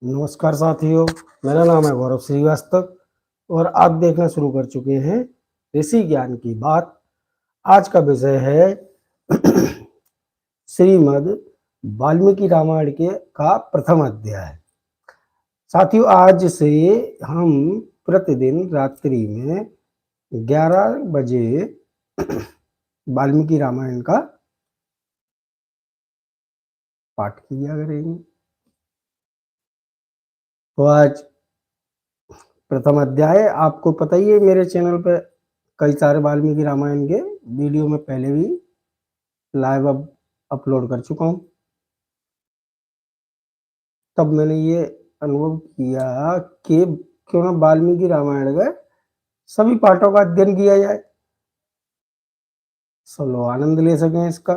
नमस्कार साथियों, मेरा नाम है गौरव श्रीवास्तव और आप देखना शुरू कर चुके हैं ऋषि ज्ञान की बात। आज का विषय है श्रीमद् वाल्मीकि रामायण के का प्रथम अध्याय। साथियों, आज से हम प्रतिदिन रात्रि में 11 बजे वाल्मीकि रामायण का पाठ किया करेंगे। तो आज प्रथम अध्याय, आपको पता ही है मेरे चैनल पे कई सारे वाल्मीकि रामायण के वीडियो में पहले भी लाइव अब अपलोड कर चुका हूँ। तब मैंने ये अनुभव किया कि क्यों ना वाल्मीकि रामायण के सभी पाठों का अध्ययन किया जाए, सब लोग आनंद ले सकें इसका।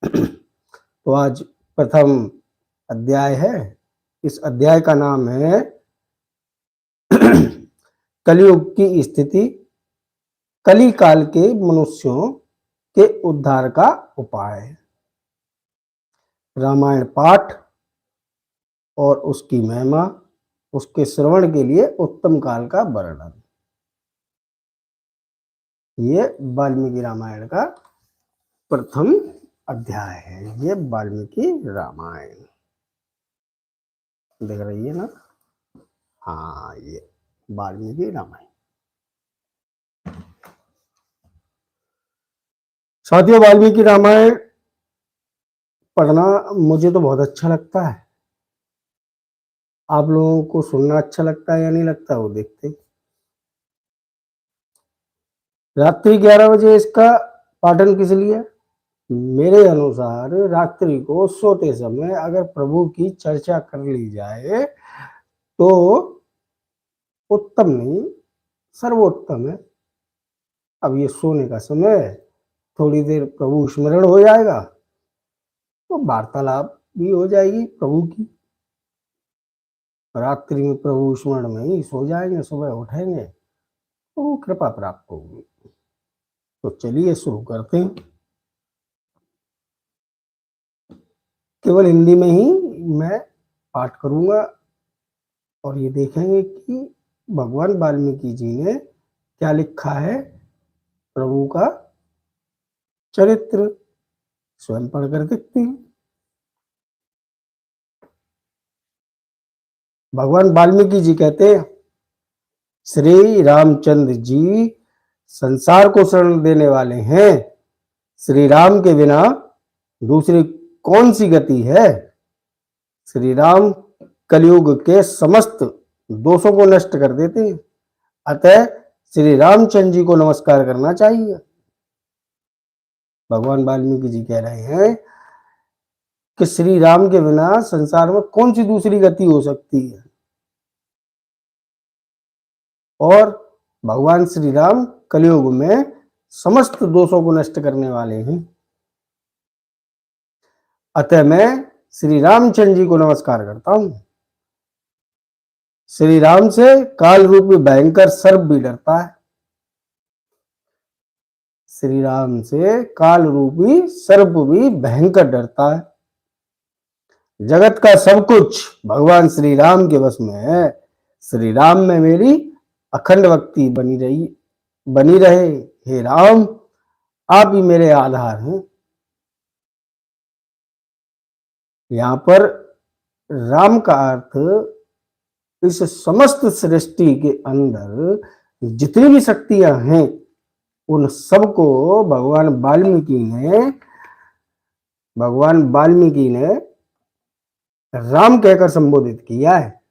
तो आज प्रथम अध्याय है। इस अध्याय का नाम है कलयुग की स्थिति, कली काल के मनुष्यों के उद्धार का उपाय। रामायण पाठ और उसकी महिमा, उसके श्रवण के लिए उत्तम काल का वर्णन। ये वाल्मीकि रामायण का प्रथम अध्याय है। ये वाल्मीकि रामायण देख रही है ना? हाँ, ये वाल्मीकि रामायण। साथियों, वाल्मीकि रामायण पढ़ना मुझे तो बहुत अच्छा लगता है। आप लोगों को सुनना अच्छा लगता है या नहीं लगता, वो देखते। रात्रि 11 बजे इसका पाठन किस लिए? मेरे अनुसार रात्रि को सोते समय अगर प्रभु की चर्चा कर ली जाए तो उत्तम नहीं, सर्वोत्तम है। अब ये सोने का समय है, थोड़ी देर प्रभु स्मरण हो जाएगा तो वार्तालाप भी हो जाएगी प्रभु की। रात्रि में प्रभु स्मरण में ही सो जाएंगे, सुबह उठेंगे तो कृपा प्राप्त होगी। तो चलिए शुरू करते हैं। केवल हिंदी में ही मैं पाठ करूंगा और ये देखेंगे कि भगवान वाल्मीकि जी ने क्या लिखा है प्रभु का चरित्र। स्वयं पढ़कर देखते हैं। भगवान वाल्मीकि जी कहते हैं, श्री रामचंद्र जी संसार को शरण देने वाले हैं। श्री राम के बिना दूसरी कौन सी गति है? श्री राम कलयुग के समस्त दोषों को नष्ट कर देते हैं। अतः श्री रामचंद्र जी को नमस्कार करना चाहिए। भगवान वाल्मीकि जी कह रहे हैं कि श्री राम के बिना संसार में कौन सी दूसरी गति हो सकती है। और भगवान श्री राम कलयुग में समस्त दोषों को नष्ट करने वाले हैं। अतः मैं श्री रामचंद्र जी को नमस्कार करता हूं। श्री राम से काल रूपी भयंकर सर्प भी डरता है। श्री राम से काल रूपी सर्प भी भयंकर डरता है। जगत का सब कुछ भगवान श्री राम के वश में है। श्री राम में मेरी अखंड भक्ति बनी रहे। हे राम, आप ही मेरे आधार हैं। यहां पर राम का अर्थ इस समस्त सृष्टि के अंदर जितनी भी शक्तियां हैं उन सबको भगवान वाल्मीकि ने राम कहकर संबोधित किया है।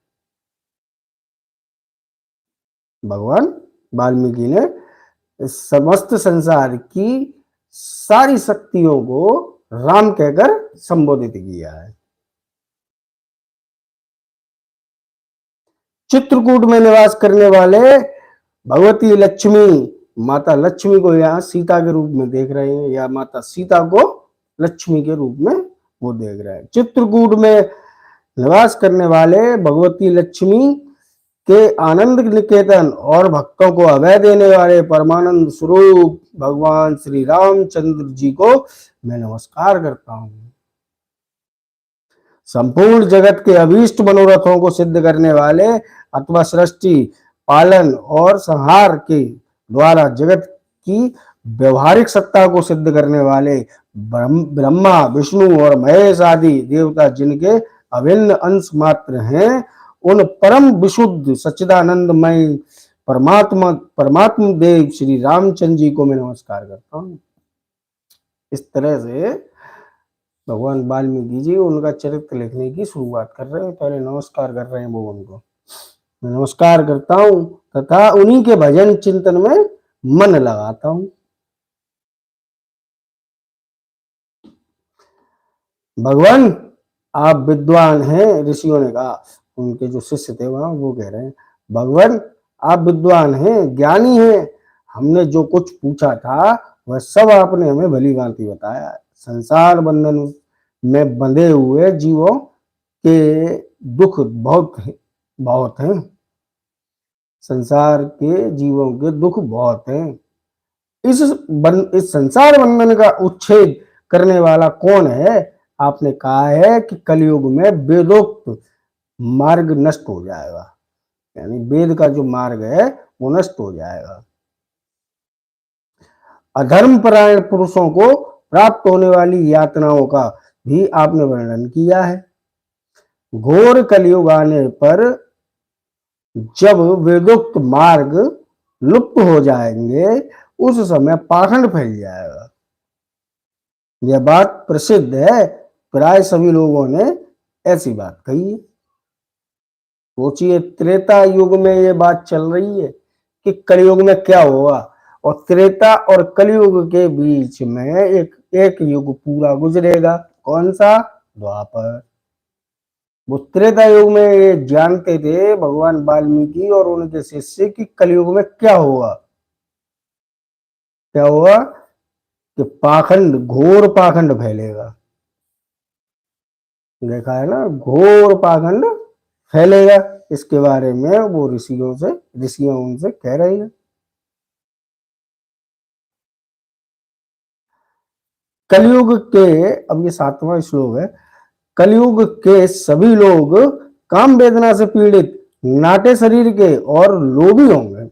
भगवान वाल्मीकि ने समस्त संसार की सारी शक्तियों को राम कहकर संबोधित किया है। चित्रकूट में निवास करने वाले भगवती लक्ष्मी, माता लक्ष्मी को यहाँ सीता के रूप में देख रहे हैं, या माता सीता को लक्ष्मी के रूप में वो देख रहे हैं। चित्रकूट में निवास करने वाले भगवती लक्ष्मी के आनंद निकेतन और भक्तों को अभय देने वाले परमानंद स्वरूप भगवान श्री रामचंद्र जी को मैं नमस्कार करता हूं। संपूर्ण जगत के अभीष्ट मनोरथों को सिद्ध करने वाले अथवा सृष्टि, पालन और संहार के द्वारा जगत की व्यवहारिक सत्ता को सिद्ध करने वाले ब्रह्मा, विष्णु और महेश आदि देवता जिनके अभिन्न अंश मात्र हैं, उन परम विशुद्ध सच्चिदानंदमय परमात्मा देव श्री रामचंद्र जी को मैं नमस्कार करता हूँ। इस तरह से भगवान वाल्मीकि जी उनका चरित्र लिखने की शुरुआत कर रहे हैं। पहले नमस्कार कर रहे हैं वो उनको, मैं नमस्कार करता हूँ तथा उन्हीं के भजन चिंतन में मन लगाता हूँ। भगवान आप विद्वान हैं, ऋषियों ने कहा, उनके जो शिष्य थे वहां वो कह रहे हैं, भगवान आप विद्वान हैं, ज्ञानी हैं, हमने जो कुछ पूछा था वह सब आपने हमें भली भांति बताया। संसार बंधन में बंधे हुए जीवों के दुख बहुत हैं। संसार के जीवों के दुख बहुत हैं। इस संसार बंधन का उच्छेद करने वाला कौन है? आपने कहा है कि कलयुग में वेदोक्त मार्ग नष्ट हो जाएगा, यानी वेद का जो मार्ग है वो नष्ट हो जाएगा। अधर्म परायण पुरुषों को प्राप्त होने वाली यातनाओं का भी आपने वर्णन किया है। घोर कलयुग आने पर जब वेदोक्त मार्ग लुप्त हो जाएंगे उस समय पाखंड फैल जाएगा। यह बात प्रसिद्ध है, प्राय सभी लोगों ने ऐसी बात कही है। सोचिए, त्रेता युग में ये बात चल रही है कि कलयुग में क्या होगा, और त्रेता और कलयुग के बीच में एक युग पूरा गुजरेगा। कौन सा? द्वापर। वो त्रेता युग में ये जानते थे भगवान वाल्मीकि और उनके शिष्य कि कलयुग में क्या होगा। क्या होगा कि पाखंड, घोर पाखंड फैलेगा। देखा है ना, घोर पाखंड फैलेगा। इसके बारे में वो ऋषियों उनसे कह रही है। कलयुग के, अब ये 7वां श्लोक है, कलयुग के सभी लोग काम वेदना से पीड़ित, नाटे शरीर के और लोभी होंगे।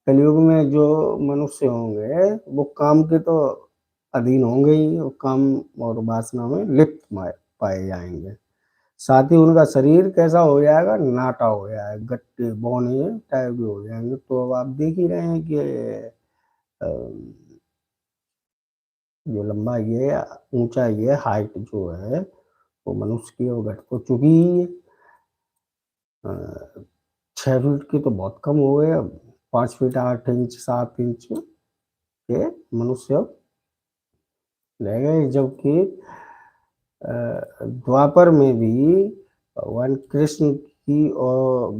कलयुग में जो मनुष्य होंगे वो काम के तो अधीन होंगे ही, और काम और वासना में लिप्त पाए जाएंगे। साथ ही उनका शरीर कैसा हो जाएगा? नाटा हो जाएगा, गट्टे बौने टाइप के हो जाएंगे। तो अब आप देख ही रहे हैं कि जो लंबाई है, ऊंचाई है, हाइट जो है वो मनुष्य की वो घट तो चुकी ही है। 6 फीट की तो बहुत कम हो गए, अब 5 फीट 8 इंच 7 इंच के मनुष्य अब रह गए। जबकि द्वापर में भी भगवान कृष्ण की और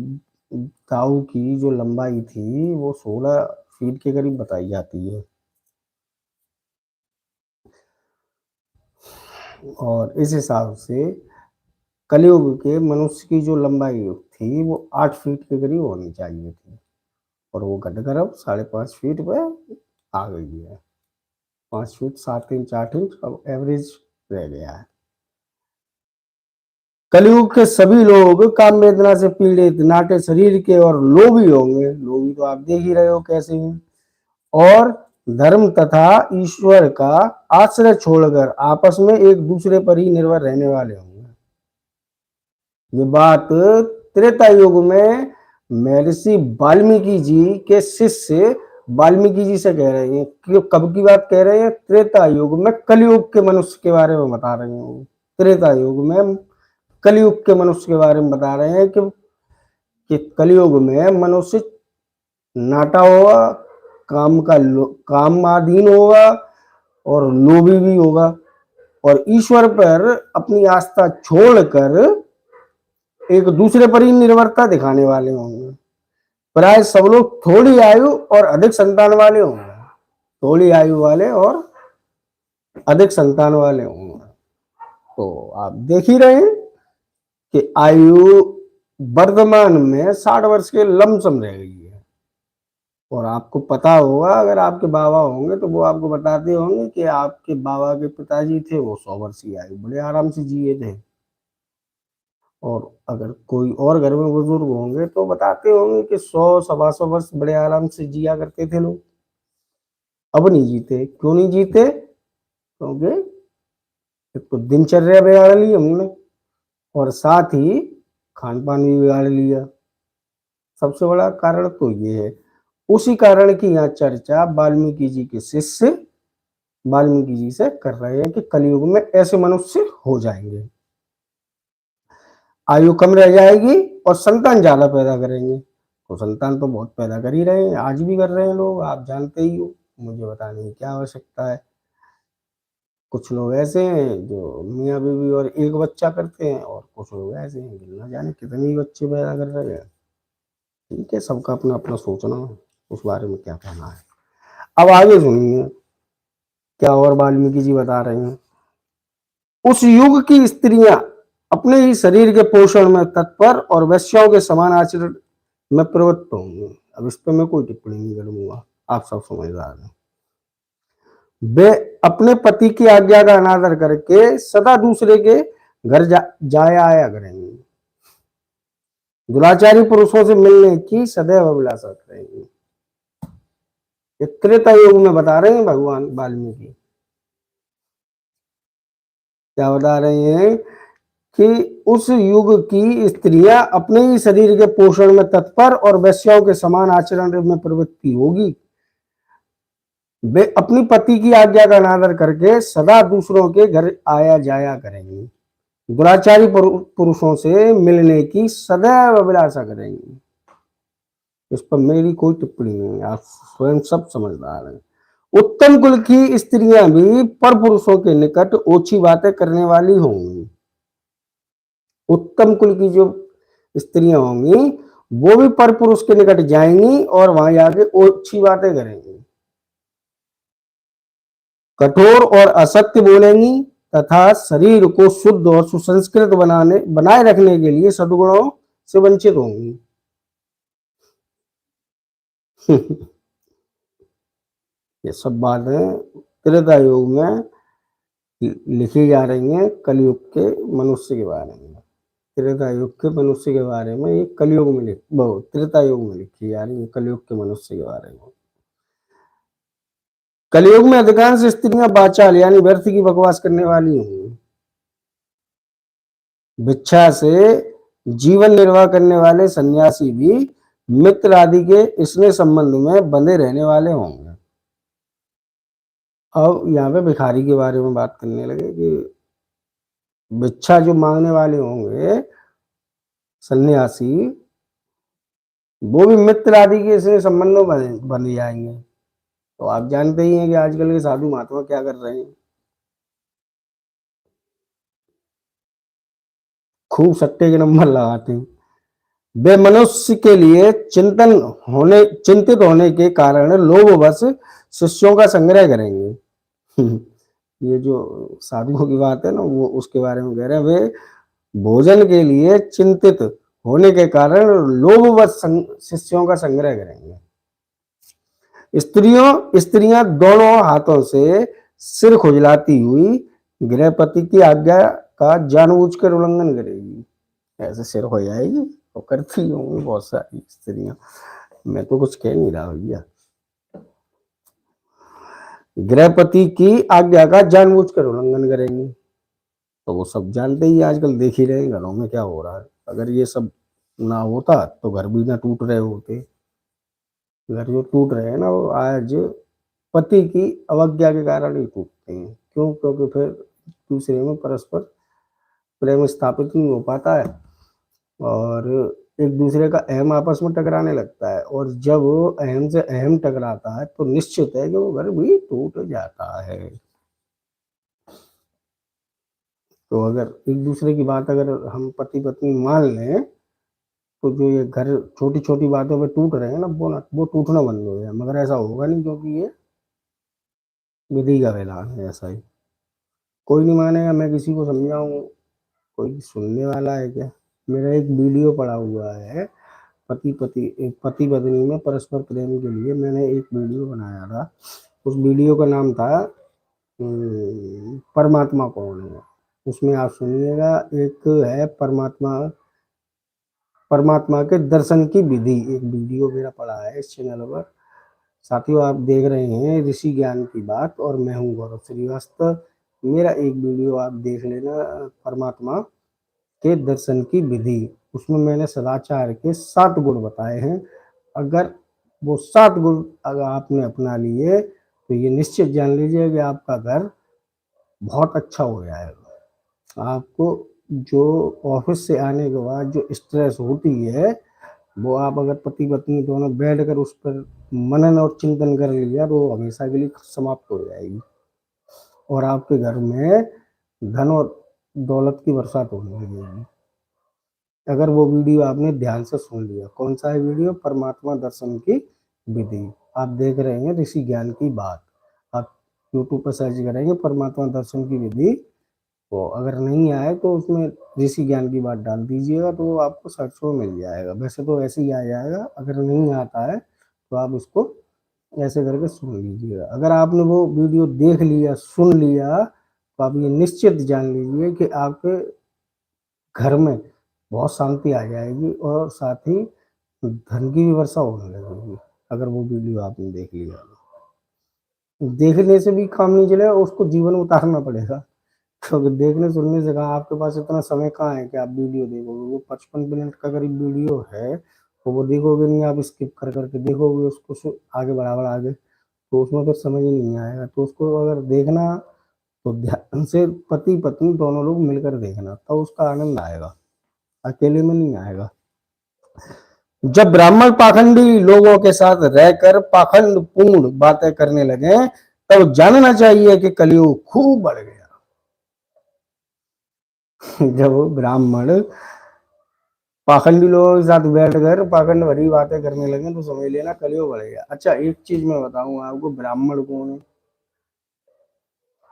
ताऊ की जो लंबाई थी वो 16 फीट के करीब बताई जाती है, और इस हिसाब से कलयुग के मनुष्य की जो लंबाई थी वो 8 फीट के करीब होनी चाहिए थी, और वो घटकर अब 5.5 फीट पे आ गई है। 5 फीट 7 इंच 8 इंच अब एवरेज रह गया है। कलयुग के सभी लोग काम वेदना से पीड़ित, नाटे शरीर के और लोभी होंगे। लोभी तो आप देख ही रहे हो कैसे हैं। और धर्म तथा ईश्वर का आश्रय छोड़कर आपस में एक दूसरे पर ही निर्भर रहने वाले होंगे। ये बात त्रेता युग में महर्षि वाल्मीकि जी के शिष्य वाल्मीकि जी से कह रहे हैं। क्यों, कब की बात कह रहे हैं? त्रेता युग में कलयुग के मनुष्य के बारे में बता रहे हैं। त्रेता युग में कलयुग के मनुष्य के बारे में बता रहे हैं कि कलयुग में मनुष्य नाटा होगा, कामाधीन होगा और लोभी भी होगा, और ईश्वर पर अपनी आस्था छोड़कर एक दूसरे पर ही निर्भरता दिखाने वाले होंगे। प्राय सब लोग थोड़ी आयु और अधिक संतान वाले होंगे। थोड़ी आयु वाले और अधिक संतान वाले होंगे। तो आप देख ही रहे हैं कि आयु वर्तमान में 60 वर्ष के लमसम रह गई है। और आपको पता होगा, अगर आपके बाबा होंगे तो वो आपको बताते होंगे कि आपके बाबा के पिताजी थे, वो 100 वर्ष की आयु बड़े आराम से जिए थे। और अगर कोई और घर में बुजुर्ग होंगे तो बताते होंगे कि 100 सवा 100 वर्ष बड़े आराम से जिया करते थे लोग। अब नहीं जीते। क्यों नहीं जीते? क्योंकि एक तो दिनचर्या बिगाड़ ली हमने, और साथ ही खान-पान भी बिगाड़ लिया। सबसे बड़ा कारण तो ये है। उसी कारण की यहाँ चर्चा वाल्मीकि जी के शिष्य वाल्मीकि जी से कर रहे हैं कि कलयुग में ऐसे मनुष्य हो जाएंगे, आयु कम रह जाएगी और संतान ज्यादा पैदा करेंगे। तो संतान तो बहुत पैदा कर ही रहे हैं, आज भी कर रहे हैं लोग, आप जानते ही हो, मुझे बताने की क्या आवश्यकता है। कुछ लोग ऐसे हैं जो मियाँ बीवी और एक बच्चा करते हैं, और कुछ लोग ऐसे हैं कि न जाने कितने ही बच्चे पैदा कर रहे हैं। ठीक है, सबका अपना अपना सोचना, उस बारे में क्या कहना है। अब आगे सुनिए क्या और वाल्मीकि जी बता रहे हैं। उस युग की स्त्रियां अपने ही शरीर के पोषण में तत्पर और वैश्याओं के समान आचरण में प्रवृत्त होंगी। अब इस पर मैं कोई टिप्पणी नहीं करूंगा, आप सब समझदार हैं। वे अपने पति की आज्ञा का अनादर करके सदा दूसरे के घर जाया आया करेंगी। दुराचारी पुरुषों से मिलने की सदैव अभिलाषा करेंगी। ये त्रेता युग में बता रहे हैं भगवान वाल्मीकि। क्या बता रहे हैं कि उस युग की स्त्रियां अपने ही शरीर के पोषण में तत्पर और वैश्याओं के समान आचरण में प्रवृत्ति होगी। वे अपनी पति की आज्ञा का अनादर करके सदा दूसरों के घर आया जाया करेंगी। दुराचारी पुरुषों से मिलने की सदैव अभिलाषा करेंगी। इस पर मेरी कोई टिप्पणी नहीं है, आप स्वयं सब समझदार हैं। उत्तम कुल की स्त्रियां भी पर पुरुषों के निकट ओछी बातें करने वाली होंगी। उत्तम कुल की जो स्त्रियां होंगी वो भी पर पुरुष के निकट जाएंगी और वहां जाके ओछी बातें करेंगी, कठोर और असत्य बोलेंगी तथा शरीर को शुद्ध और सुसंस्कृत बनाए रखने के लिए सद्गुणों से वंचित होंगी। ये सब बातें त्रेता युग में लिखी जा रही हैं कलयुग के मनुष्य के बारे में। त्रेता युग के मनुष्य के बारे में ये कलयुग में त्रेता युग में लिखी जा रही है कलयुग के मनुष्य के बारे में। कलयुग में अधिकांश स्त्रियां बाचाल यानी व्यर्थ की बकवास करने वाली होंगी। भिक्षा से जीवन निर्वाह करने वाले सन्यासी भी मित्र आदि के स्नेह संबंध में बंधे रहने वाले होंगे। अब यहाँ पे भिखारी के बारे में बात करने लगे कि भिक्षा जो मांगने वाले होंगे सन्यासी, वो भी मित्र आदि के स्नेह संबंधों में बंध जाएंगे। तो आप जानते ही हैं कि आजकल के साधु महात्मा क्या कर रहे हैं, खूब सट्टे के नंबर लगाते हैं। वे मनुष्य के लिए चिंतित होने के कारण लोभवश शिष्यों का संग्रह करेंगे। ये जो साधुओं की बात है ना, वो उसके बारे में कह रहे हैं। वे भोजन के लिए चिंतित होने के कारण लोभवश शिष्यों का संग्रह करेंगे। स्त्रियां दोनों हाथों से सिर खुजलाती हुई गृहपति की आज्ञा का जानबूझकर उल्लंघन करेगी। ऐसे सिर हो जाएगी तो करती होंगी बहुत सारी स्त्रियां, मैं तो कुछ कह नहीं रहा भैया। गृहपति की आज्ञा का जानबूझकर उल्लंघन करेंगी। तो वो सब जानते ही, आजकल देख ही रहे हैं घरों में क्या हो रहा है। अगर ये सब ना होता तो घर भी ना टूट रहे होते। घर जो टूट रहे हैं ना, वो आज पति की अवज्ञा के कारण ही टूटते हैं। क्यों? क्योंकि फिर दूसरे में परस्पर प्रेम स्थापित नहीं हो पाता है और एक दूसरे का अहम आपस में टकराने लगता है, और जब अहम से अहम टकराता है तो निश्चित है कि वो घर भी टूट जाता है। तो अगर एक दूसरे की बात अगर हम पति पत्नी मान लें तो जो ये घर छोटी छोटी बातों पे टूट रहे हैं ना, वो टूटना बंद हो जाए। मगर ऐसा होगा नहीं, क्योंकि ये विधि का ऐलान है। ऐसा ही कोई नहीं मानेगा, मैं किसी को समझाऊं, कोई सुनने वाला है क्या? मेरा एक वीडियो पड़ा हुआ है पति पत्नी में परस्पर प्रेम के लिए मैंने एक वीडियो बनाया था। उस वीडियो का नाम था परमात्मा कौन है। उसमें आप सुनिएगा, एक है परमात्मा के दर्शन की विधि, एक वीडियो मेरा पड़ा है इस चैनल पर। साथियों, आप देख रहे हैं ऋषि ज्ञान की बात और मैं हूं गौरव श्रीवास्तव। मेरा एक वीडियो आप देख लेना, परमात्मा के दर्शन की विधि। उसमें मैंने सदाचार के 7 गुण बताए हैं। अगर वो 7 गुण अगर आपने अपना लिए तो ये निश्चित जान लीजिए कि आपका घर बहुत अच्छा हो जाएगा। आपको जो ऑफिस से आने के बाद जो स्ट्रेस होती है, वो आप अगर पति पत्नी दोनों बैठ कर उस पर मनन और चिंतन कर लिया तो हमेशा के लिए समाप्त हो जाएगी और आपके घर में धन और दौलत की बरसात होने लगेगी। अगर वो वीडियो आपने ध्यान से सुन लिया। कौन सा है वीडियो? परमात्मा दर्शन की विधि। आप देख रहे हैं ऋषि ज्ञान की बात। आप यूट्यूब पर सर्च करेंगे परमात्मा दर्शन की विधि, तो अगर नहीं आए तो उसमें ऋषि ज्ञान की बात डाल दीजिएगा तो आपको सर्च में मिल जाएगा। वैसे तो ऐसे ही आ जाएगा, अगर नहीं आता है तो आप उसको ऐसे करके सुन लीजिएगा। अगर आपने वो वीडियो देख लिया, सुन लिया, तो आप ये निश्चित जान लीजिए कि आपके घर में बहुत शांति आ जाएगी और साथ ही धन की भी वर्षा होने लगेगी। अगर वो वीडियो आपने देख लिया तो देखने से भी काम नहीं चलेगा, उसको जीवन में उतारना पड़ेगा। क्योंकि देखने सुनने से कहाँ, आपके पास इतना समय कहाँ है कि आप वीडियो देखोगे। वो 55 मिनट का करीब वीडियो है तो वो देखोगे नहीं, आप स्किप कर करके देखोगे उसको आगे आगे, तो उसमें फिर समझ ही नहीं आएगा। तो उसको अगर देखना तो ध्यान से पति पत्नी दोनों लोग मिलकर देखना, तब तो उसका आनंद आएगा, अकेले में नहीं आएगा। जब ब्राह्मण पाखंडी लोगों के साथ रहकर पाखंड पूर्ण बातें करने लगे तब जानना चाहिए कि कलयुग खूब बढ़ गया। जब ब्राह्मण पाखंडी लोगों के साथ बैठकर पाखंड भरी बातें करने लगे तो समझ लेना कलयुग बढ़ गया। अच्छा, एक चीज मैं बताऊं आपको, ब्राह्मण कौन है?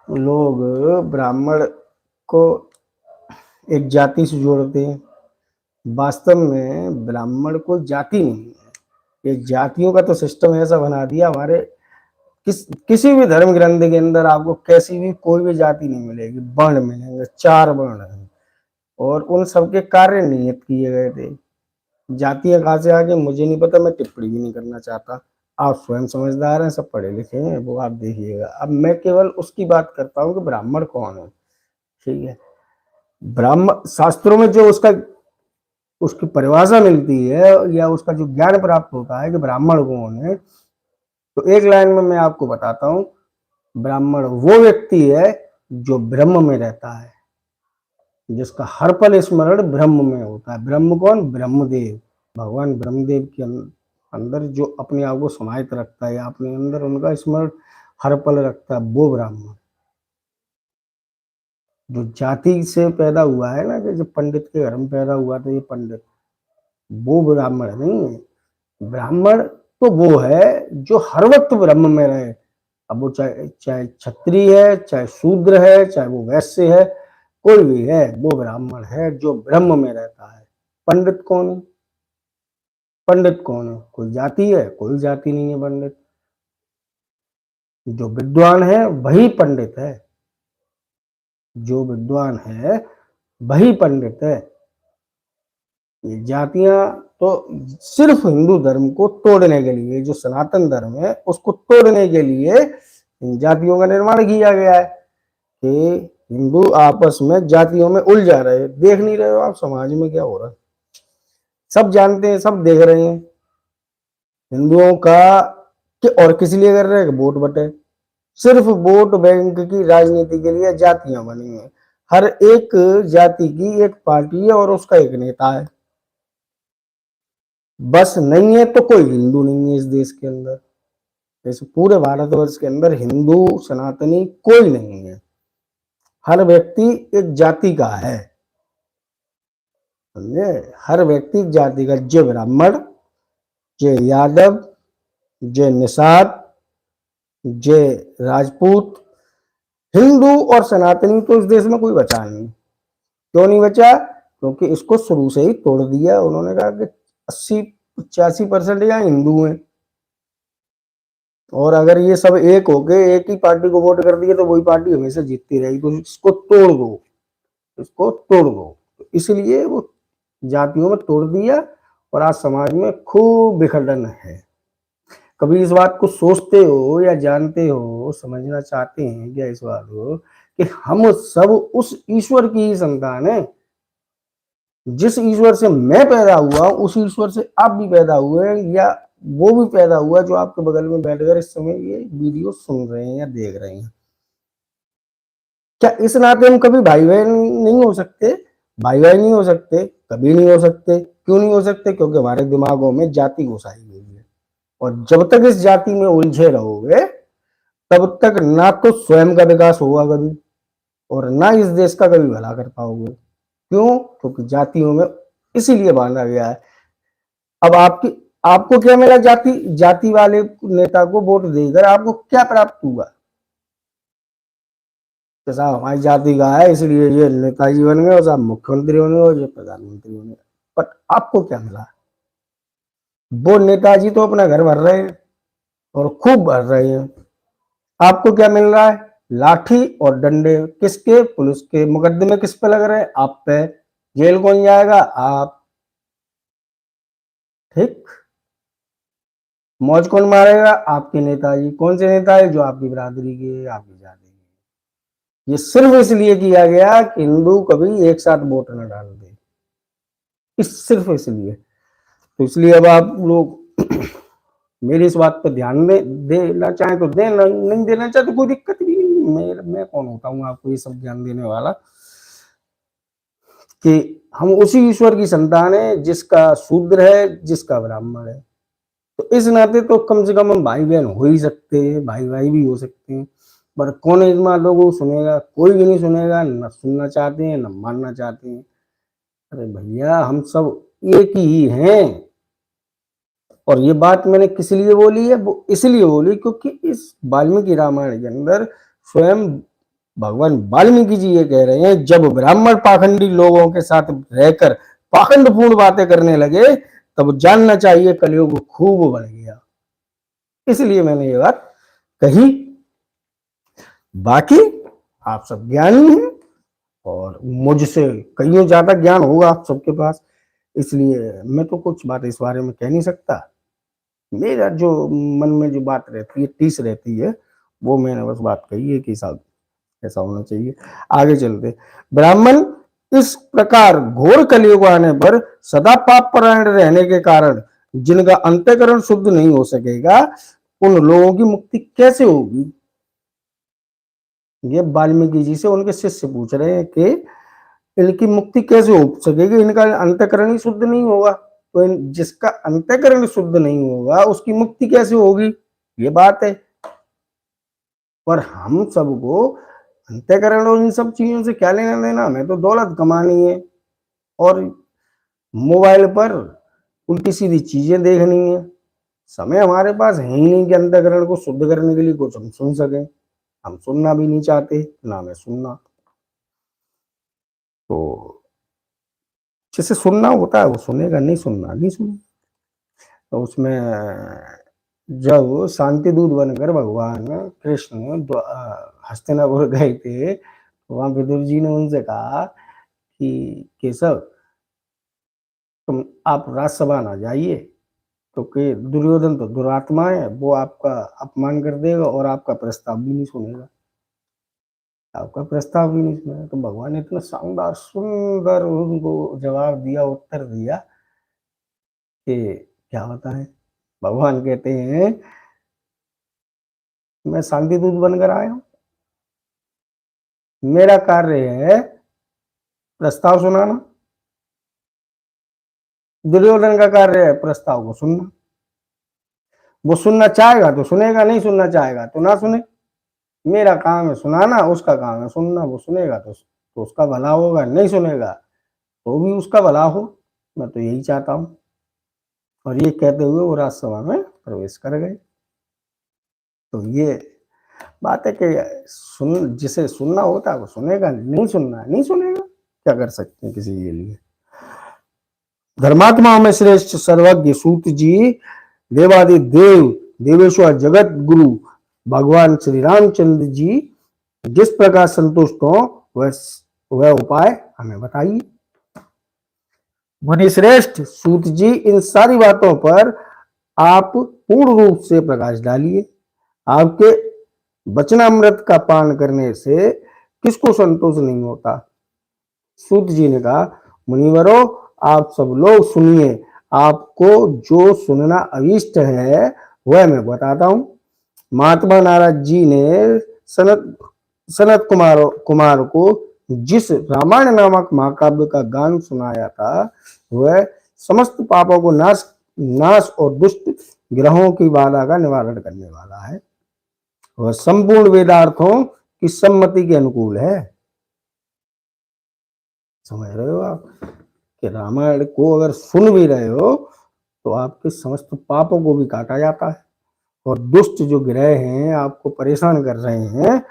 लोग ब्राह्मण को एक जाति से जोड़ते हैं। वास्तव में ब्राह्मण को जाति नहीं है। ये जातियों का तो सिस्टम ऐसा बना दिया हमारे, किसी भी धर्म ग्रंथ के अंदर आपको कैसी भी कोई भी जाति नहीं मिलेगी। वर्ण मिलेंगे, 4 वर्ण हैं और उन सबके कार्य नियत किए गए थे। जातियां कहाँ से आगे मुझे नहीं पता, मैं टिप्पणी भी नहीं करना चाहता। आप स्वयं समझदार हैं, सब पढ़े लिखे हैं, वो आप देखिएगा। अब मैं केवल उसकी बात करता हूँ कि ब्राह्मण कौन है। ठीक है, ब्राह्मण शास्त्रों में जो उसकी परिभाषा मिलती है या उसका जो ज्ञान प्राप्त होता है कि ब्राह्मण कौन है, तो एक लाइन में मैं आपको बताता हूँ। ब्राह्मण वो व्यक्ति है जो ब्रह्म में रहता है, जिसका हर पल स्मरण ब्रह्म में होता है। ब्रह्म कौन? ब्रह्मदेव, भगवान ब्रह्मदेव के अंदर जो अपने आप को समाहित रखता है या अपने अंदर उनका स्मरण हर पल रखता है, वो ब्राह्मण। जो जाति से पैदा हुआ है ना, कि जो पंडित के घर में पैदा हुआ तो ये पंडित, वो ब्राह्मण नहीं है। ब्राह्मण तो वो है जो हर वक्त ब्रह्म में रहे। अब वो चाहे चाहे क्षत्रिय है, चाहे शूद्र है, चाहे वो वैश्य है, कोई भी है, वो ब्राह्मण है जो ब्रह्म में रहता है। पंडित कौन है? पंडित कौन है? कोई जाति है? कोई जाति नहीं है पंडित। जो विद्वान है वही पंडित है। जो विद्वान है वही पंडित है। ये जातियां तो सिर्फ हिंदू धर्म को तोड़ने के लिए, जो सनातन धर्म है उसको तोड़ने के लिए इन जातियों का निर्माण किया गया है कि हिंदू आपस में जातियों में उलझा रहे। देख नहीं रहे हो आप समाज में क्या हो रहा है? सब जानते हैं, सब देख रहे हैं। हिंदुओं का कि और किस लिए कर रहे हैं? वोट बटे। सिर्फ वोट बैंक की राजनीति के लिए जातियां बनी हैं। हर एक जाति की एक पार्टी है और उसका एक नेता है। बस नहीं है तो कोई हिंदू नहीं है इस देश के अंदर। जैसे पूरे भारतवर्ष के अंदर हिंदू सनातनी कोई नहीं है। हर व्यक्ति एक जाति का है, समझे? हर व्यक्ति जाति का। जय ब्राह्मण, जय यादव, जय निषाद, जय राजपूत, हिंदू और सनातनी तो इस देश में कोई बचा नहीं। क्यों नहीं बचा? क्योंकि इसको शुरू से ही तोड़ दिया उन्होंने। कहा कि 85% यहाँ हिंदू हैं। और अगर ये सब एक होके एक ही पार्टी को वोट कर दिए तो वही पार्टी हमेशा जीतती रहेगी। तो इसको तोड़ दो, इसको तोड़ दो। तो इसलिए वो जातियों में तोड़ दिया और आज समाज में खूब विखंडन है। कभी इस बात को सोचते हो या जानते हो, समझना चाहते हैं क्या इस बात को कि हम सब उस ईश्वर की ही संतान है। जिस ईश्वर से मैं पैदा हुआ उस ईश्वर से आप भी पैदा हुए हैं, या वो भी पैदा हुआ जो आपके बगल में बैठकर इस समय ये वीडियो सुन रहे हैं या देख रहे हैं। क्या इस नाते हम कभी भाई बहन नहीं हो सकते? भाई भाई नहीं हो सकते, कभी नहीं हो सकते। क्यों नहीं हो सकते? क्योंकि हमारे दिमागों में जाति घुसाई गई है। और जब तक इस जाति में उलझे रहोगे तब तक ना तो स्वयं का विकास होगा कभी, और ना इस देश का कभी भला कर पाओगे। क्यों? क्योंकि जातियों में इसीलिए बांधा गया है। अब आपको क्या मिला? जाति वाले नेता को वोट देकर आपको क्या प्राप्त हुआ? तो साहब हमारी जाति का है इसलिए ये नेताजी बन गए, और साहब मुख्यमंत्री बन गए, और ये प्रधानमंत्री बन गए। बट आपको क्या मिला? वो नेताजी तो अपना घर भर रहे हैं और खूब भर रहे हैं। आपको क्या मिल रहा है? लाठी और डंडे। किसके? पुलिस के। मुकदमे किस पे लग रहे हैं? आप पे। जेल कौन जाएगा? आप। ठीक। मौज कौन मारेगा? आपके नेताजी। कौन से नेताजी? जो आपकी बिरादरी के, आपकी जाति के। ये सिर्फ इसलिए किया गया कि हिंदू कभी एक साथ वोट न डाल दे, सिर्फ इसलिए। तो इसलिए अब आप लोग मेरी इस बात पर ध्यान देना चाहें तो दें, नहीं देना चाहे तो कोई दिक्कत भी नहीं। मैं कौन होता हूँ आपको ये सब ज्ञान देने वाला? कि हम उसी ईश्वर की संतान है जिसका शूद्र है, जिसका ब्राह्मण है। तो इस नाते तो कम से कम हम भाई बहन हो ही सकते हैं, भाई भाई भी हो सकते हैं। पर कौन इन बातों को सुनेगा? कोई भी नहीं सुनेगा, न सुनना चाहते हैं न मानना चाहते हैं। अरे भैया हम सब एक ही हैं। और ये बात मैंने किस लिए बोली है? वो इसलिए बोली क्योंकि इस वाल्मीकि रामायण के अंदर स्वयं भगवान वाल्मीकि जी ये कह रहे हैं, जब ब्राह्मण पाखंडी लोगों के साथ रहकर पाखंडपूर्ण बातें करने लगे तब जानना चाहिए कलयुग खूब बढ़ गया। इसलिए मैंने ये बात कही। बाकी आप सब ज्ञानी हैं और मुझसे कईयों ज्यादा ज्ञान होगा आप सबके पास, इसलिए मैं तो कुछ बात इस बारे में कह नहीं सकता। मेरा जो मन में जो बात रहती है, टीस रहती है, वो मैंने बस बात कही है कि साहब ऐसा होना चाहिए। आगे चलते। ब्राह्मण इस प्रकार घोर कलयुग आने पर सदा पाप परायण रहने के कारण जिनका अंतःकरण शुद्ध नहीं हो सकेगा, उन लोगों की मुक्ति कैसे होगी? ये वाल्मीकि जी से उनके शिष्य पूछ रहे हैं कि इनकी मुक्ति कैसे हो सकेगी, इनका अंतःकरण ही शुद्ध नहीं होगा। तो जिसका अंतःकरण शुद्ध नहीं होगा उसकी मुक्ति कैसे होगी? ये बात है। पर हम सबको अंतःकरण और इन सब चीजों से क्या लेना देना? हमें तो दौलत कमानी है और मोबाइल पर उल्टी सीधी चीजें देखनी है। समय हमारे पास है ही नहीं कि अंतःकरण को शुद्ध करने के लिए कुछ हम सुन सकें। हम सुनना भी नहीं चाहते, ना हमें सुनना। तो जिसे सुनना होता है वो सुनेगा, नहीं सुनना नहीं सुनेगा। तो उसमें जब शांति दूत बनकर भगवान कृष्ण हस्तिनापुर गए थे, तो वहां विदुर जी ने उनसे कहा कि केशव तुम आप राज्यसभा ना जाइए, क्योंकि दुर्योधन तो दुरात्मा है, वो आपका अपमान कर देगा और आपका प्रस्ताव भी नहीं सुनेगा। आपका प्रस्ताव भी नहीं सुनेगा। तो भगवान ने इतना शानदार सुंदर उनको जवाब दिया, उत्तर दिया कि क्या बताएं। भगवान कहते हैं मैं शांति दूत बनकर आया हूं, मेरा कार्य है प्रस्ताव सुनाना, दुर्योधन का कार्य है प्रस्ताव को सुनना। वो सुनना चाहेगा तो सुनेगा, नहीं सुनना चाहेगा तो ना सुने। मेरा काम है सुनाना, उसका काम है सुनना। वो सुनेगा तो उसका भला होगा, नहीं सुनेगा तो भी उसका भला हो। मैं तो यही चाहता हूं। और ये कहते हुए वो राज्यसभा में प्रवेश कर गए। तो ये बात है कि जिसे सुनना होता है वो सुनेगा, नहीं सुनना नहीं सुनेगा। क्या कर सकते हैं किसी के लिए? धर्मात्माओं में श्रेष्ठ सर्वज्ञ सूत जी देवादि देव देवेश्वर जगत गुरु भगवान श्री रामचंद्र जी जिस प्रकार संतुष्ट हो वह उपाय हमें बताइए। मुनि श्रेष्ठ सूत जी इन सारी बातों पर आप पूर्ण रूप से प्रकाश डालिए। आपके वचनामृत का पान करने से किसको संतोष नहीं होता। सूत जी ने कहा, मुनिवरों आप सब लोग सुनिए, आपको जो सुनना अभिष्ट है वह मैं बताता हूं। महात्मा नारद जी ने सनत कुमार को जिस रामायण नामक महाकाव्य का गान सुनाया था वह समस्त पापों को नाश और दुष्ट ग्रहों की बाधा का निवारण करने वाला है। वह संपूर्ण वेदार्थों की सम्मति के अनुकूल है। समझ रहे हो आप कि रामायण को अगर सुन भी रहे हो तो आपके समस्त पापों को भी काटा जाता है और दुष्ट जो ग्रह हैं आपको परेशान कर रहे हैं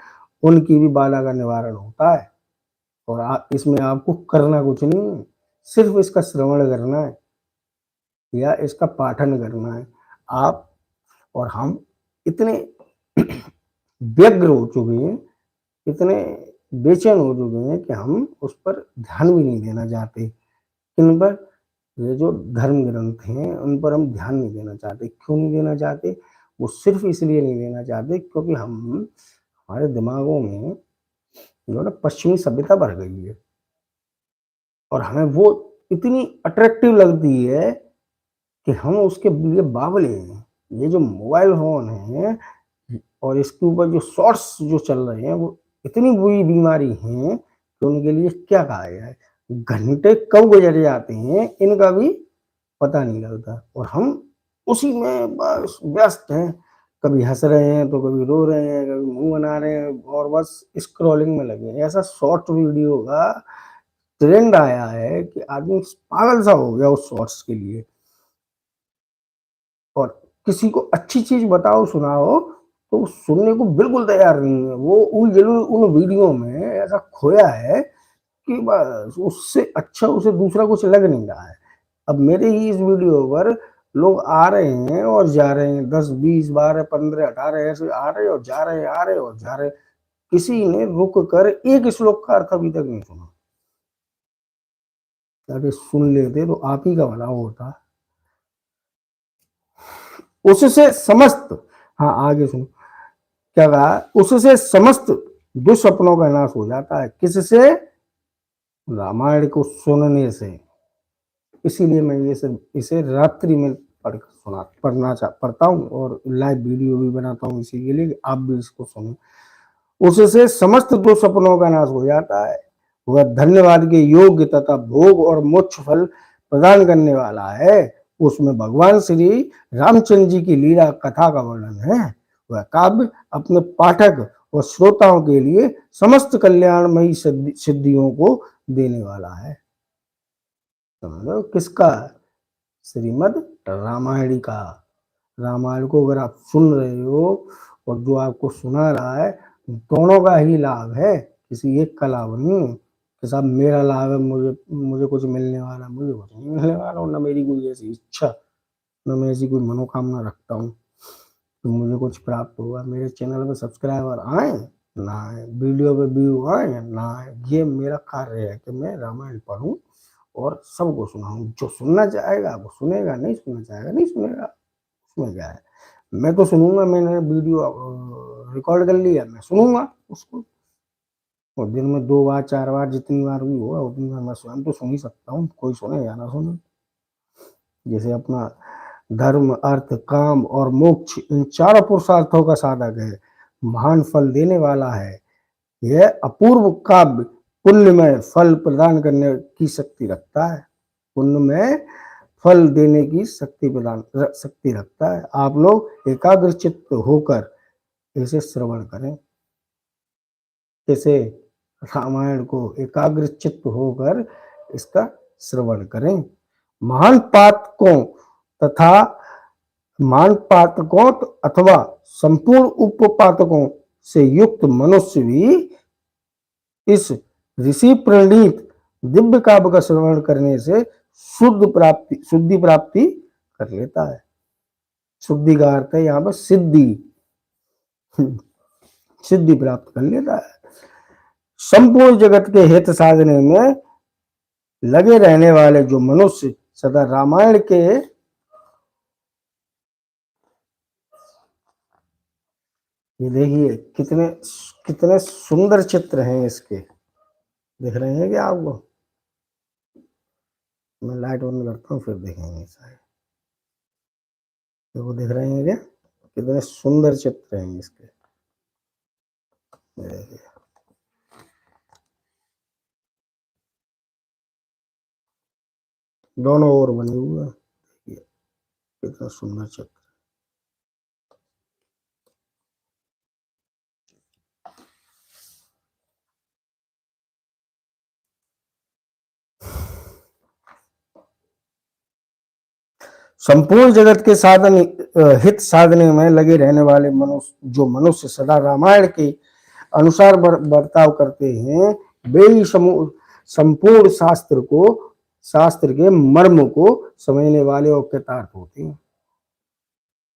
उनकी भी बाधा का निवारण होता है। और इसमें आपको करना कुछ नहीं है, सिर्फ इसका श्रवण करना है या इसका पाठन करना है। आप और हम इतने व्यग्र हो चुके हैं, इतने बेचैन हो चुके हैं कि हम उस पर ध्यान भी नहीं देना चाहते। इन पर ये जो धर्म ग्रंथ हैं उन पर हम ध्यान नहीं देना चाहते। क्यों नहीं देना चाहते? वो सिर्फ इसलिए नहीं देना चाहते क्योंकि हमारे दिमागों में जो ना पश्चिमी सभ्यता भर गई है और हमें वो इतनी अट्रैक्टिव लगती है कि हम उसके लिए बावले हैं। ये जो मोबाइल फोन है और इसके ऊपर जो शॉर्ट्स जो चल रहे हैं वो इतनी बुरी बीमारी है कि उनके लिए क्या कहा जाए। घंटे कब गुजर जाते हैं इनका भी पता नहीं लगता और हम उसी में बस व्यस्त हैं। कभी हंस रहे हैं तो कभी रो रहे हैं, कभी मुंह बना रहे हैं और बस स्क्रॉलिंग में लगे हैं। ऐसा शॉर्ट वीडियो का ट्रेंड आया है कि आदमी पागल सा हो गया उस शॉर्ट्स के लिए। और किसी को अच्छी चीज बताओ सुनाओ तो सुनने को बिल्कुल तैयार नहीं है। वो उन वीडियो में ऐसा खोया है कि बस उससे अच्छा उसे दूसरा कुछ लग नहीं रहा है। अब मेरे ही इस वीडियो पर लोग आ रहे हैं और जा रहे हैं, 10 20 12 15 18 ऐसे आ रहे और जा रहे, आ रहे और जा रहे। किसी ने रुक कर एक श्लोक का अर्थ अभी तक नहीं सुना। अरे सुन लेते तो आप ही का भला होता। उससे समस्त, हाँ आगे सुनो क्या कहा, उससे समस्त दुष्सपनों का नाश हो जाता है। किससे? रामायण को सुनने से। इसीलिए मैं इसे रात्रि में पढ़ता हूँ और लाइव वीडियो भी बनाता हूँ इसी के लिए कि आप भी इसको सुनो। उससे समस्त दुष्सपनों का नाश हो जाता है। वह धन्यवाद के योग्य तथा भोग और मोक्ष फल प्रदान करने वाला है। उसमें भगवान श्री रामचंद्र जी की लीला कथा का वर्णन है। वह काव्य अपने पाठक और श्रोताओं के लिए समस्त कल्याणमयी सिद्धियों को देने वाला है। समझो किसका? श्रीमद् रामायण का। रामायण को अगर आप सुन रहे हो और जो आपको सुना रहा है दोनों का ही लाभ है, किसी एक का लाभ नहीं कि साहब मेरा लाभ है, मुझे कुछ मिलने वाला, मुझे कुछ नहीं मिलने वाला और न मेरी कोई ऐसी इच्छा, न मैं ऐसी कोई मनोकामना रखता हूँ तो मुझे कुछ प्राप्त होगा। मेरे चैनल पे सब्सक्राइबर आए ना आए, वीडियो पे व्यू आए ना आए, ये मेरा कार्य है कि मैं रामायण पढ़ूं और सबको सुनाऊं। जो सुनना चाहेगा वो सुनेगा, नहीं सुनना चाहेगा नहीं सुनेगा, उसमें क्या है। मैं तो सुनूंगा, मैंने वीडियो रिकॉर्ड कर लिया, मैं सुनूंगा उसको और दिन में 2 बार 4 बार जितनी बार भी होगा उतनी बार मैं स्वयं तो सुन ही सकता हूँ, कोई सुने या ना सुने। जैसे अपना धर्म अर्थ काम और मोक्ष इन चारों पुरुषार्थों का साधक है, महान फल देने वाला है। यह अपूर्व काव्य पुण्य में फल प्रदान करने की शक्ति रखता है, पुण्य में फल देने की शक्ति रखता है। आप लोग एकाग्रचित्त होकर इसे श्रवण करें। इसे रामायण को एकाग्रचित्त होकर इसका श्रवण करें। महान पातकों अथवा संपूर्ण उपपातकों से युक्त मनुष्य भी इस ऋषि प्रणीत दिव्य काव्य का श्रवण करने से शुद्धि प्राप्ति कर लेता है। शुद्धि का अर्थ है यहाँ पर सिद्धि, सिद्धि प्राप्त कर लेता है। संपूर्ण जगत के हित साधने में लगे रहने वाले जो मनुष्य सदा रामायण के ये देखिए कितने कितने सुंदर चित्र हैं इसके, दिख रहे हैं क्या आपको? मैं लाइट ऑन करता हूँ फिर देखेंगे शायद। देखो दिख रहे हैं क्या कितने सुंदर चित्र हैं इसके। दोनों ओर बने हुए हैं, देखिए कितना सुंदर चित्र। संपूर्ण जगत के साधन हित साधने में लगे रहने वाले मनुष्य जो मनुष्य सदा रामायण के अनुसार बर्ताव करते हैं, वे ही संपूर्ण शास्त्र के मर्म को समझने वाले और कृतार्थ होते हैं।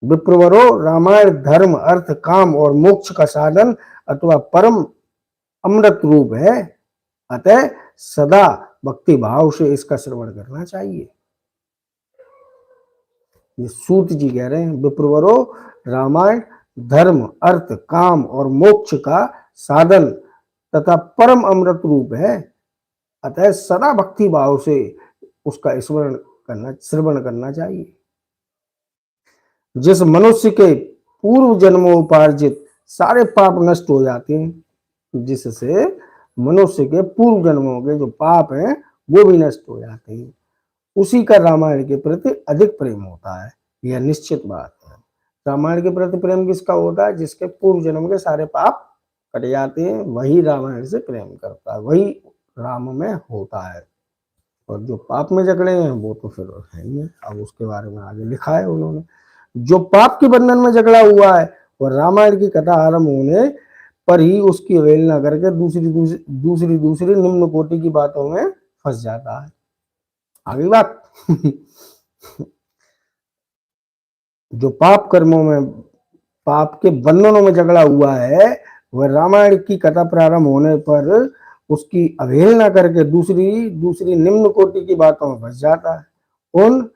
विप्रवरो, रामायण धर्म अर्थ काम और मोक्ष का साधन अथवा परम अमृत रूप है, अतः सदा भक्ति भाव से इसका श्रवण करना चाहिए। ये सूत जी कह रहे हैं, विप्रवरो रामायण धर्म अर्थ काम और मोक्ष का साधन तथा परम अमृत रूप है, अतः सदा भक्ति भाव से उसका श्रवण करना चाहिए। जिस मनुष्य के पूर्व जन्मों उपार्जित सारे पाप नष्ट हो जाते हैं, जिससे मनुष्य के पूर्व जन्मों के जो पाप हैं वो भी नष्ट हो जाते हैं, उसी का रामायण के प्रति अधिक प्रेम होता है। यह निश्चित बात है। रामायण के प्रति प्रेम किसका होता है? जिसके पूर्व जन्म के सारे पाप कट जाते हैं, वही रामायण से प्रेम करता है, वही राम में होता है। और जो पाप में जकड़े हैं वो तो फिर है ही है, अब उसके बारे में आगे लिखा है उन्होंने। जो पाप के बंधन में जकड़ा हुआ है वह रामायण की कथा आरंभ होने पर ही उसकी अवहेलना करके दूसरी निम्न कोटि की बातों में फंस जाता है। आगे बात जो पाप कर्मों में पाप के बंधनों में जकड़ा हुआ है वह रामायण की कथा प्रारंभ होने पर उसकी अवहेलना करके दूसरी निम्न कोटि की बातों में फंस जाता है। उन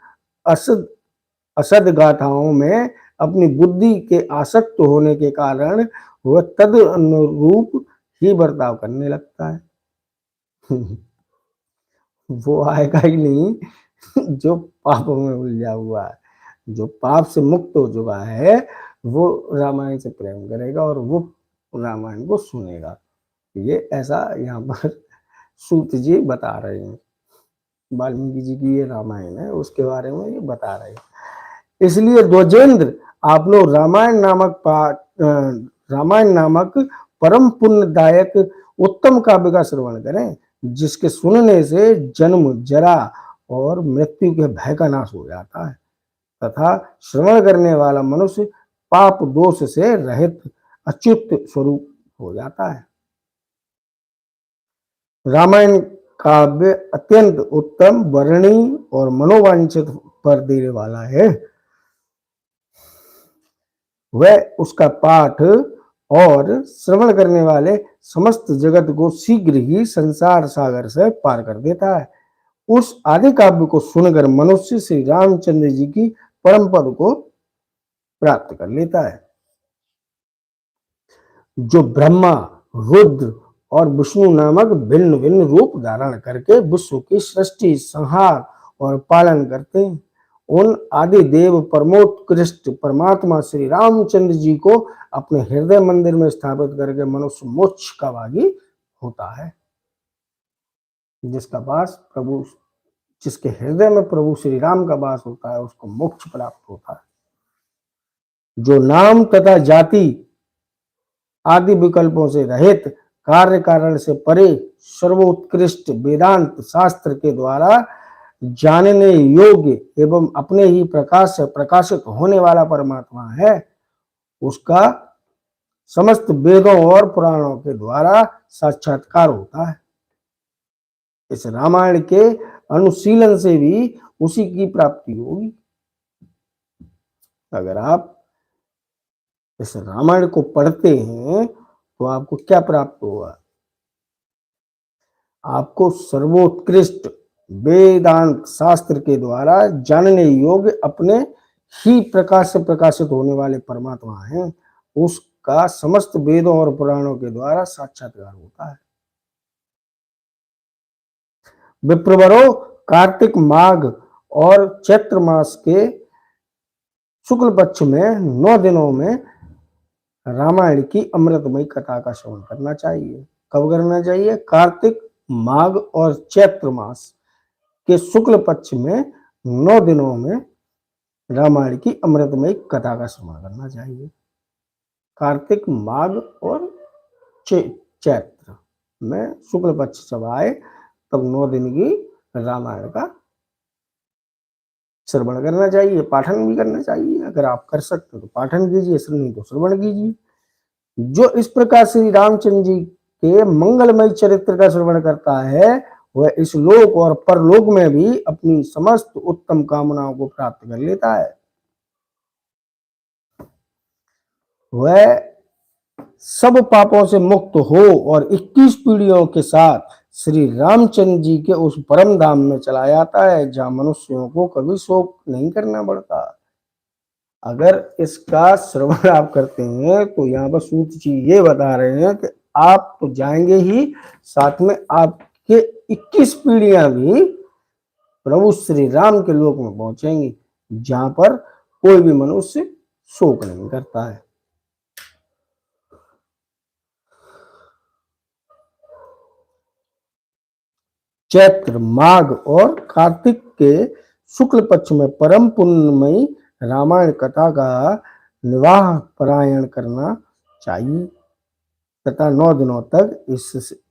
असद गाथाओं में अपनी बुद्धि के आसक्त होने के कारण वह तद अनुरूप ही बर्ताव करने लगता है। वो आएगा ही नहीं जो पापों में उलझा हुआ है। जो पाप से मुक्त हो चुका है वो रामायण से प्रेम करेगा और वो रामायण को सुनेगा। ये ऐसा यहाँ पर सूत जी बता रहे हैं। वाल्मीकि जी की ये रामायण है, उसके बारे में ये बता रहे हैं। इसलिए ध्वजेंद्र आप लोग रामायण नामक परम पुण्यदायक उत्तम काव्य का श्रवण करें, जिसके सुनने से जन्म जरा और मृत्यु के भय का नाश हो जाता है तथा श्रवण करने वाला मनुष्य पाप दोष से रहित अच्युत स्वरूप हो जाता है। रामायण काव्य अत्यंत उत्तम, वर्णनीय और मनोवांछित फल देने वाला है। वह उसका पाठ और श्रवण करने वाले समस्त जगत को शीघ्र ही संसार सागर से पार कर देता है। उस आदि काव्य को सुनकर मनुष्य श्री रामचंद्र जी की परम पद को प्राप्त कर लेता है। जो ब्रह्मा, रुद्र और विष्णु नामक भिन्न भिन्न रूप धारण करके विश्व की सृष्टि, संहार और पालन करते हैं, उन आदि देव परमोत्कृष्ट परमात्मा श्री रामचंद्र जी को अपने हृदय मंदिर में स्थापित करके मनुष्य मोक्ष का भागी होता है। जिसके हृदय में प्रभु श्री राम का वास होता है उसको मोक्ष प्राप्त होता है। जो नाम तथा जाति आदि विकल्पों से रहित, कार्य कारण से परे, सर्वोत्कृष्ट वेदांत शास्त्र के द्वारा जानने योग्य एवं अपने ही प्रकाश से प्रकाशित होने वाला परमात्मा है, उसका समस्त वेदों और पुराणों के द्वारा साक्षात्कार होता है। इस रामायण के अनुशीलन से भी उसी की प्राप्ति होगी। अगर आप इस रामायण को पढ़ते हैं तो आपको क्या प्राप्त होगा? आपको सर्वोत्कृष्ट वेदांत शास्त्र के द्वारा जानने योग्य अपने ही प्रकाश से प्रकाशित होने वाले परमात्मा हैं, उसका समस्त वेदों और पुराणों के द्वारा साक्षात्कार होता है। विप्रवरों, कार्तिक माघ और चैत्र मास के शुक्ल पक्ष में 9 दिनों में रामायण की अमृतमयी कथा का श्रवण करना चाहिए। कब करना चाहिए? कार्तिक माघ और चैत्र मास के शुक्ल पक्ष में 9 दिनों में रामायण की अमृतमयी कथा का श्रवण करना चाहिए। कार्तिक माघ और चैत्र में शुक्ल पक्ष जब आए तब 9 दिन की रामायण का श्रवण करना चाहिए, पाठन भी करना चाहिए। अगर आप कर सकते हो तो पाठन कीजिए, नहीं तो श्रवण कीजिए। जो इस प्रकार श्री रामचंद्र जी के मंगलमय चरित्र का श्रवण करता है वह इस लोक और परलोक में भी अपनी समस्त उत्तम कामनाओं को प्राप्त कर लेता है। वह सब पापों से मुक्त हो और 21 पीढ़ियों के साथ श्री रामचंद्र जी के उस परम धाम में चला जाता है जहां मनुष्यों को कभी शोक नहीं करना पड़ता। अगर इसका श्रवण आप करते हैं तो यहाँ पर सूत जी ये बता रहे हैं कि आप तो जाएंगे ही, साथ में आपके 21 पीढ़ियां भी प्रभु श्री राम के लोक में पहुंचेंगी जहां पर कोई भी मनुष्य शोक नहीं करता है। चैत्र, माघ और कार्तिक के शुक्ल पक्ष में परम पुण्यमयी रामायण कथा का निवाह पारायण करना चाहिए तथा 9 दिनों तक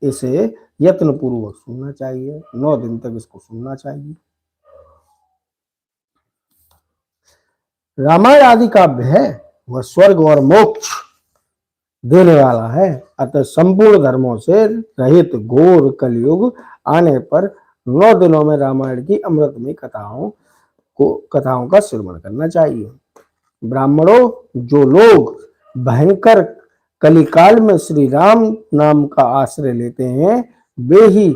इसे यत्न पूर्वक सुनना चाहिए। 9 दिन तक इसको सुनना चाहिए। रामायण आदि काव्य है वह स्वर्ग और मोक्ष देने वाला है, अतः संपूर्ण धर्मों से रहित घोर कलयुग आने पर 9 दिनों में रामायण की अमृतमयी कथाओं का श्रवण करना चाहिए। ब्राह्मणों, जो लोग भयंकर कलिकाल में श्री राम नाम का आश्रय लेते हैं वे ही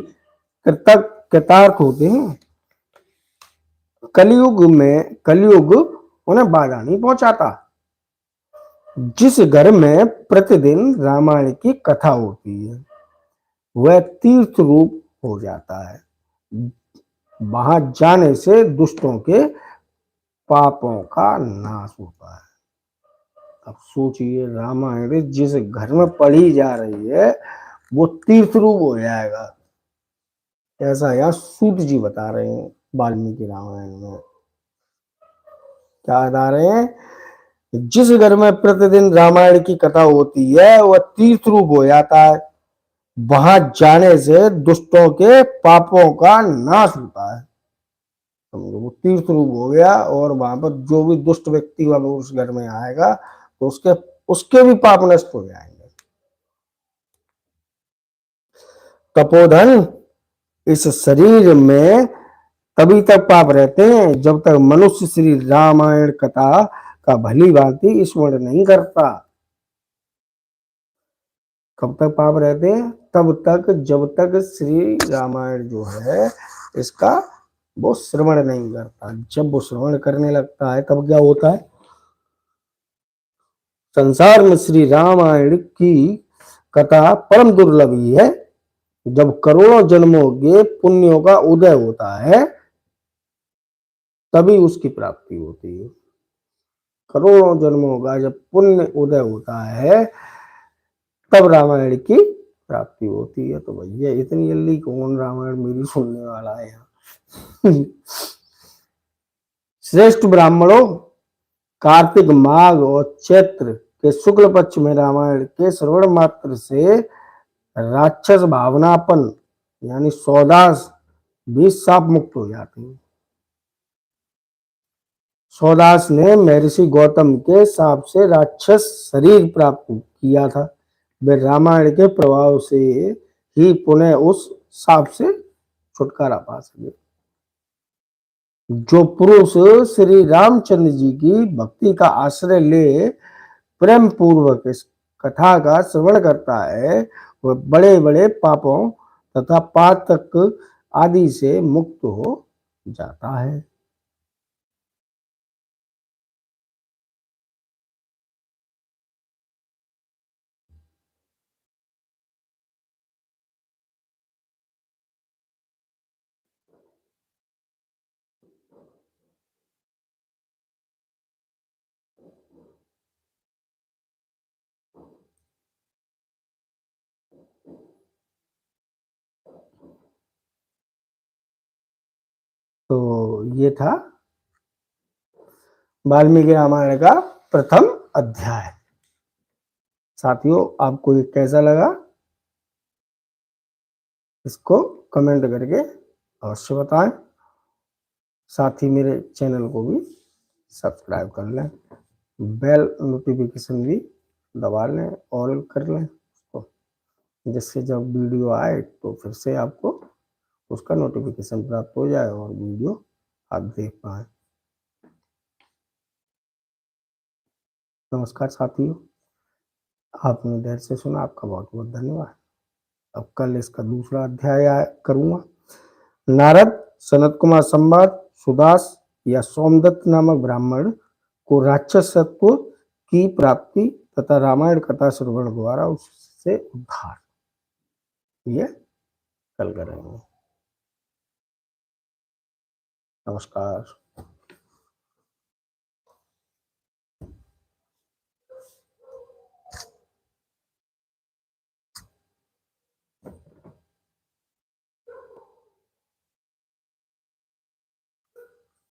कृतार्थ होते हैं। कलयुग उन्हें बाधा नहीं पहुंचाता। जिस घर में प्रतिदिन रामायण की कथा होती है वह तीर्थ रूप हो जाता है। वहां जाने से दुष्टों के पापों का नाश होता है। अब सोचिए, रामायण जिस घर में पढ़ी जा रही है वो तीर्थ रूप हो जाएगा, ऐसा यहाँ सूत जी बता रहे हैं वाल्मीकि रामायण में। क्या बता रहे हैं? जिस घर में प्रतिदिन रामायण की कथा होती है वह तीर्थ रूप हो जाता है। वहां जाने से दुष्टों के पापों का नाश होता है। वो तीर्थ रूप हो गया और वहां पर जो भी दुष्ट व्यक्ति वहां उस घर में आएगा तो उसके भी पाप नष्ट हो जाएंगे। तपोधन, इस शरीर में तभी तक पाप रहते हैं जब तक मनुष्य श्री रामायण कथा का भली भांति स्मरण नहीं करता। कब तक पाप रहते हैं? तब तक जब तक श्री रामायण जो है इसका वो श्रवण नहीं करता। जब वो श्रवण करने लगता है तब क्या होता है? संसार में श्री रामायण की कथा परम दुर्लभ ही है। जब करोड़ों जन्मों के पुण्यों का उदय होता है तभी उसकी प्राप्ति होती है। करोड़ों जन्मों का जब पुण्य उदय होता है तब रामायण की प्राप्ति होती है। तो भैया इतनी जल्दी कौन रामायण मेरी सुनने वाला है यहाँ? श्रेष्ठ ब्राह्मणों, कार्तिक, माघ और चैत्र के शुक्ल पक्ष में रामायण के श्रवण मात्र से राक्षस भावनापन यानी सौदास भी साप मुक्त हो जाते हैं। सौदास ने महर्षि गौतम के साप से राक्षस शरीर प्राप्त किया था। वे रामायण के प्रभाव से ही पुनः उस साप से छुटकारा पा सके। जो पुरुष श्री रामचंद्र जी की भक्ति का आश्रय ले प्रेम पूर्वक इस कथा का श्रवण करता है, वह बड़े बड़े पापों तथा पातक आदि से मुक्त हो जाता है। तो ये था वाल्मीकि रामायण का प्रथम अध्याय। साथियों, आपको ये कैसा लगा, इसको कमेंट करके अवश्य बताएं। साथ ही मेरे चैनल को भी सब्सक्राइब कर लें, बेल नोटिफिकेशन भी दबा लें, ऑल कर लें उसको, जिससे जब वीडियो आए तो फिर से आपको उसका नोटिफिकेशन प्राप्त हो जाए और वीडियो आप देख पाए। नमस्कार साथियों, आपने देर से सुना, आपका बहुत बहुत धन्यवाद। अब कल इसका दूसरा अध्याय करूंगा। नारद सनत कुमार संवाद सुदास या सोमदत्त नामक ब्राह्मण को राक्षसत्व की प्राप्ति तथा रामायण कथा श्रवण द्वारा उससे उद्धार, ये कल करेंगे। नमस्कार।